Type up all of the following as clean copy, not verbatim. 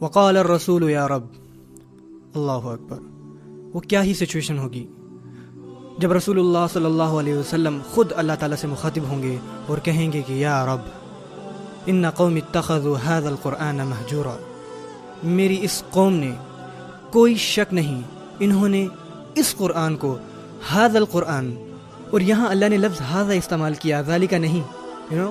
وقال الرسول یا رب، اللہ اکبر، وہ کیا ہی سچویشن ہوگی جب رسول اللہ صلی اللہ علیہ وسلم خود اللہ تعالیٰ سے مخاطب ہوں گے اور کہیں گے کہ یا رب ان قوم اتخذوا هذا القرآن مہجورا، میری اس قوم نے، کوئی شک نہیں، انہوں نے اس قرآن کو، هذا القرآن، اور یہاں اللہ نے لفظ هذا استعمال کیا، ذالک نہیں،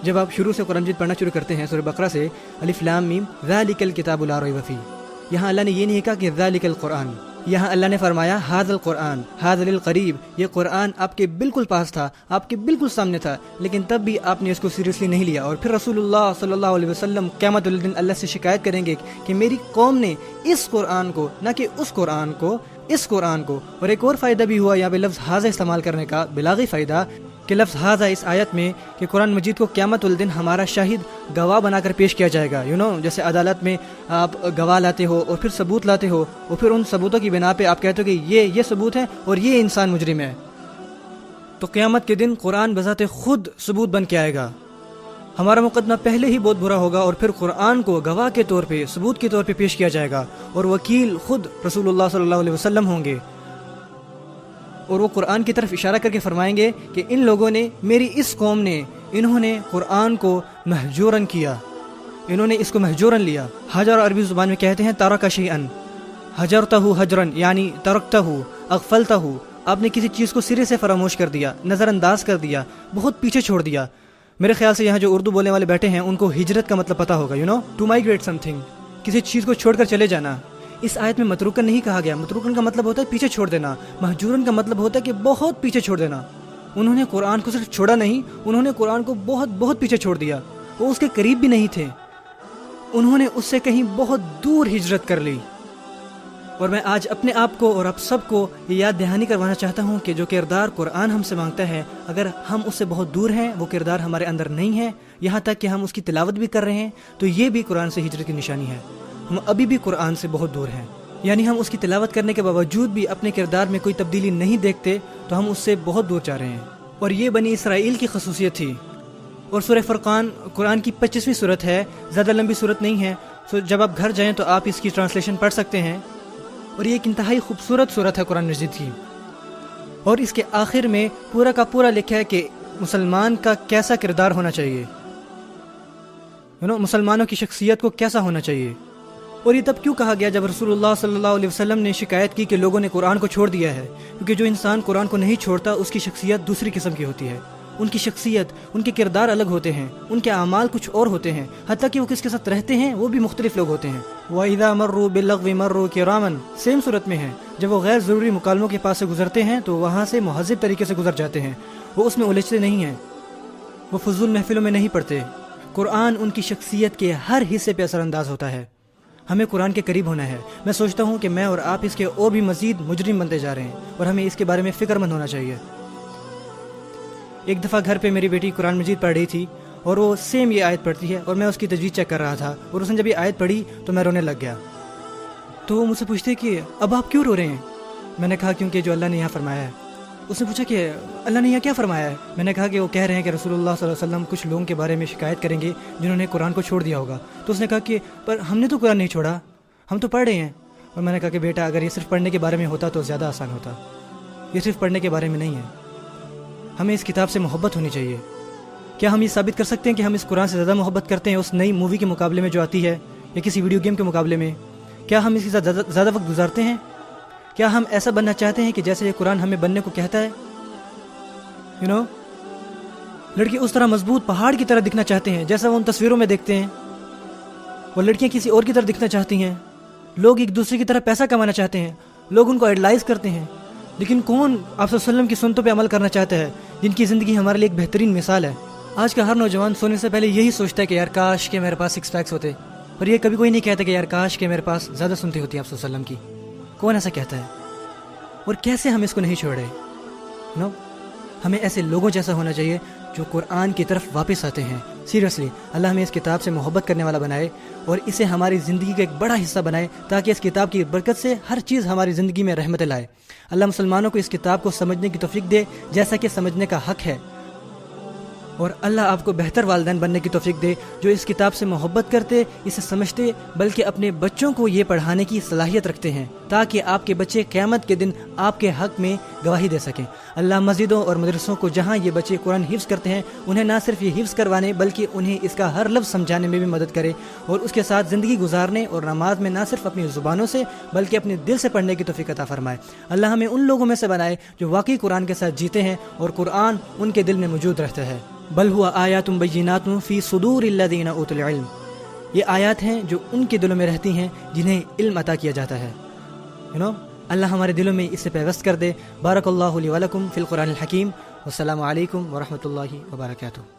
جب آپ شروع سے قرآن مجید پڑھنا شروع کرتے ہیں سورہ بقرہ سے، الف لام میم ذالک الکتاب لا ریب فیہ، یہاں اللہ نے یہ نہیں کہا کہ ذالک القرآن، یہاں اللہ نے فرمایا ھذا القرآن، ھذا للقریب، یہ قرآن آپ کے بالکل پاس تھا، آپ کے بالکل سامنے تھا، لیکن تب بھی آپ نے اس کو سیریسلی نہیں لیا، اور پھر رسول اللہ صلی اللہ علیہ وسلم قیامت الدین اللہ سے شکایت کریں گے کہ میری قوم نے اس قرآن کو، نہ کہ اس قرآن کو، اس قرآن کو۔ اور ایک اور فائدہ بھی ہوا یہاں پہ لفظ ھذا استعمال کرنے کا، بلاغی فائدہ، کہ لفظ ھذا اس آیت میں کہ قرآن مجید کو قیامت الدین ہمارا شاہد گواہ بنا کر پیش کیا جائے گا، جیسے عدالت میں آپ گواہ لاتے ہو اور پھر ثبوت لاتے ہو، اور پھر ان ثبوتوں کی بنا پہ آپ کہتے ہو کہ یہ ثبوت ہے اور یہ انسان مجرم ہے، تو قیامت کے دن قرآن بذات خود ثبوت بن کے آئے گا۔ ہمارا مقدمہ پہلے ہی بہت برا ہوگا، اور پھر قرآن کو گواہ کے طور پہ، ثبوت کے طور پہ پیش کیا جائے گا، اور وکیل خود رسول اللہ صلی اللہ علیہ وسلم ہوں گے، اور وہ قرآن کی طرف اشارہ کر کے فرمائیں گے کہ ان لوگوں نے، میری اس قوم نے، انہوں نے قرآن کو مہجوراً کیا، انہوں نے اس کو مہجوراً لیا۔ حجر عربی زبان میں کہتے ہیں ترک شیئن، حجرتہ حجرن، یعنی ترکتہ، اغفلتہ، آپ نے کسی چیز کو سرے سے فراموش کر دیا، نظر انداز کر دیا، بہت پیچھے چھوڑ دیا۔ میرے خیال سے یہاں جو اردو بولنے والے بیٹھے ہیں ان کو ہجرت کا مطلب پتہ ہوگا، ٹو مائگریٹ سم تھنگ، کسی چیز کو چھوڑ کر چلے جانا۔ اس آیت میں متروکن نہیں کہا گیا، متروکن کا مطلب ہوتا ہے پیچھے چھوڑ دینا، مہجورن کا مطلب ہوتا ہے کہ بہت پیچھے چھوڑ دینا۔ انہوں نے قرآن کو صرف چھوڑا نہیں، انہوں نے قرآن کو بہت بہت پیچھے چھوڑ دیا، وہ اس کے قریب بھی نہیں تھے، انہوں نے اس سے کہیں بہت دور ہجرت کر لی۔ اور میں آج اپنے آپ کو اور آپ سب کو یہ یاد دہانی کروانا چاہتا ہوں کہ جو کردار قرآن ہم سے مانگتا ہے، اگر ہم اس سے بہت دور ہیں، وہ کردار ہمارے اندر نہیں ہے، یہاں تک کہ ہم اس کی تلاوت بھی کر رہے ہیں، تو یہ بھی قرآن سے ہجرت کی نشانی ہے۔ ہم ابھی بھی قرآن سے بہت دور ہیں، یعنی ہم اس کی تلاوت کرنے کے باوجود بھی اپنے کردار میں کوئی تبدیلی نہیں دیکھتے، تو ہم اس سے بہت دور جا رہے ہیں۔ اور یہ بنی اسرائیل کی خصوصیت تھی۔ اور سورہ فرقان قرآن کی 25ویں صورت ہے، زیادہ لمبی صورت نہیں ہے، جب آپ گھر جائیں تو آپ اس کی ٹرانسلیشن پڑھ سکتے ہیں، اور یہ ایک انتہائی خوبصورت صورت ہے قرآن مجید کی۔ اور اس کے آخر میں پورا کا پورا لکھا ہے کہ مسلمان کا کیسا کردار ہونا چاہیے، مسلمانوں کی شخصیت کو کیسا ہونا چاہیے۔ اور یہ تب کیوں کہا گیا جب رسول اللہ صلی اللہ علیہ وسلم نے شکایت کی کہ لوگوں نے قرآن کو چھوڑ دیا ہے، کیونکہ جو انسان قرآن کو نہیں چھوڑتا اس کی شخصیت دوسری قسم کی ہوتی ہے، ان کی شخصیت، ان کے کردار الگ ہوتے ہیں، ان کے اعمال کچھ اور ہوتے ہیں، حتیٰ کہ وہ کس کے ساتھ رہتے ہیں وہ بھی مختلف لوگ ہوتے ہیں۔ وَإِذَا مَرُّوا بِاللَّغْوِ مَرُّوا كِرَامًا، سیم صورت میں ہے، جب وہ غیر ضروری مکالموں کے پاس سے گزرتے ہیں تو وہاں سے مہذب طریقے سے گزر جاتے ہیں، وہ اس میں الجھتے نہیں ہیں، وہ فضول محفلوں میں نہیں پڑتے۔ قرآن ان کی شخصیت کے ہر حصے پہ اثر انداز ہوتا ہے۔ ہمیں قرآن کے قریب ہونا ہے۔ میں سوچتا ہوں کہ میں اور آپ اس کے اور بھی مزید مجرم بنتے جا رہے ہیں، اور ہمیں اس کے بارے میں فکر مند ہونا چاہیے۔ ایک دفعہ گھر پہ میری بیٹی قرآن مجید پڑھ رہی تھی، اور وہ سیم یہ آیت پڑھتی ہے، اور میں اس کی تجوید چیک کر رہا تھا، اور اس نے جب یہ آیت پڑھی تو میں رونے لگ گیا۔ تو وہ مجھ سے پوچھتے کہ اب آپ کیوں رو رہے ہیں؟ میں نے کہا کیونکہ جو اللہ نے یہاں فرمایا ہے۔ اس نے پوچھا کہ اللہ نے یہاں کیا فرمایا ہے؟ میں نے کہا کہ وہ کہہ رہے ہیں کہ رسول اللہ صلی اللہ علیہ وسلم کچھ لوگوں کے بارے میں شکایت کریں گے جنہوں نے قرآن کو چھوڑ دیا ہوگا۔ تو اس نے کہا کہ پر ہم نے تو قرآن نہیں چھوڑا، ہم تو پڑھ رہے ہیں۔ اور میں نے کہا کہ بیٹا اگر یہ صرف پڑھنے کے بارے میں ہوتا تو زیادہ آسان ہوتا، یہ صرف پڑھنے کے بارے میں نہیں ہے، ہمیں اس کتاب سے محبت ہونی چاہیے۔ کیا ہم یہ ثابت کر سکتے ہیں کہ ہم اس قرآن سے زیادہ محبت کرتے ہیں اس نئی مووی کے مقابلے میں جو آتی ہے، یا کسی ویڈیو گیم کے مقابلے میں؟ کیا ہم اس کے ساتھ زیادہ وقت گزارتے ہیں؟ کیا ہم ایسا بننا چاہتے ہیں کہ جیسے یہ قرآن ہمیں بننے کو کہتا ہے؟ لڑکے اس طرح مضبوط پہاڑ کی طرح دکھنا چاہتے ہیں جیسا وہ ان تصویروں میں دیکھتے ہیں، اور لڑکیاں کسی اور کی طرح دکھنا چاہتی ہیں، لوگ ایک دوسرے کی طرح پیسہ کمانا چاہتے ہیں، لوگ ان کو آئیڈلائز کرتے ہیں، لیکن کون آپ صلی اللہ علیہ وسلم کی سنتوں پہ عمل کرنا چاہتا ہے، جن کی زندگی ہمارے لیے ایک بہترین مثال ہے۔ آج کا ہر نوجوان سونے سے پہلے یہی سوچتا ہے کہ یار کاش کہ میرے پاس 6 پیکس ہوتے، اور یہ کبھی کوئی نہیں کہتا کہ یار کاش کہ میرے پاس زیادہ سنتی ہوتی آپ صلی اللہ علیہ وسلم کی۔ کون ایسا کہتا ہے؟ اور کیسے ہم اس کو نہیں چھوڑے؟ ہمیں ایسے لوگوں جیسا ہونا چاہیے جو قرآن کی طرف واپس آتے ہیں۔ سیریسلی اللہ ہمیں اس کتاب سے محبت کرنے والا بنائے، اور اسے ہماری زندگی کا ایک بڑا حصہ بنائے، تاکہ اس کتاب کی برکت سے ہر چیز ہماری زندگی میں رحمت لائے۔ اللہ مسلمانوں کو اس کتاب کو سمجھنے کی توفیق دے جیسا کہ سمجھنے کا حق ہے، اور اللہ آپ کو بہتر والدین بننے کی توفیق دے جو اس کتاب سے محبت کرتے، اسے سمجھتے، بلکہ اپنے بچوں کو یہ پڑھانے کی صلاحیت رکھتے ہیں تاکہ آپ کے بچے قیامت کے دن آپ کے حق میں گواہی دے سکیں۔ اللہ مسجدوں اور مدرسوں کو جہاں یہ بچے قرآن حفظ کرتے ہیں انہیں نہ صرف یہ حفظ کروانے بلکہ انہیں اس کا ہر لفظ سمجھانے میں بھی مدد کرے، اور اس کے ساتھ زندگی گزارنے اور نماز میں نہ صرف اپنی زبانوں سے بلکہ اپنے دل سے پڑھنے کی توفیق عطا فرمائے۔ اللہ ہمیں ان لوگوں میں سے بنائے جو واقعی قرآن کے ساتھ جیتے ہیں اور قرآن ان کے دل میں موجود رہتا ہے۔ بل ہوا آیات بینات فی صدور الذین اوتوا العلم، یہ آیات ہیں جو ان کے دلوں میں رہتی ہیں جنہیں علم عطا کیا جاتا ہے۔ اللہ ہمارے دلوں میں اسے پیوست کر دے۔ بارک اللہ لی ولکم فی القرآن الحکیم۔ والسلام علیکم ورحمۃ اللہ وبرکاتہ۔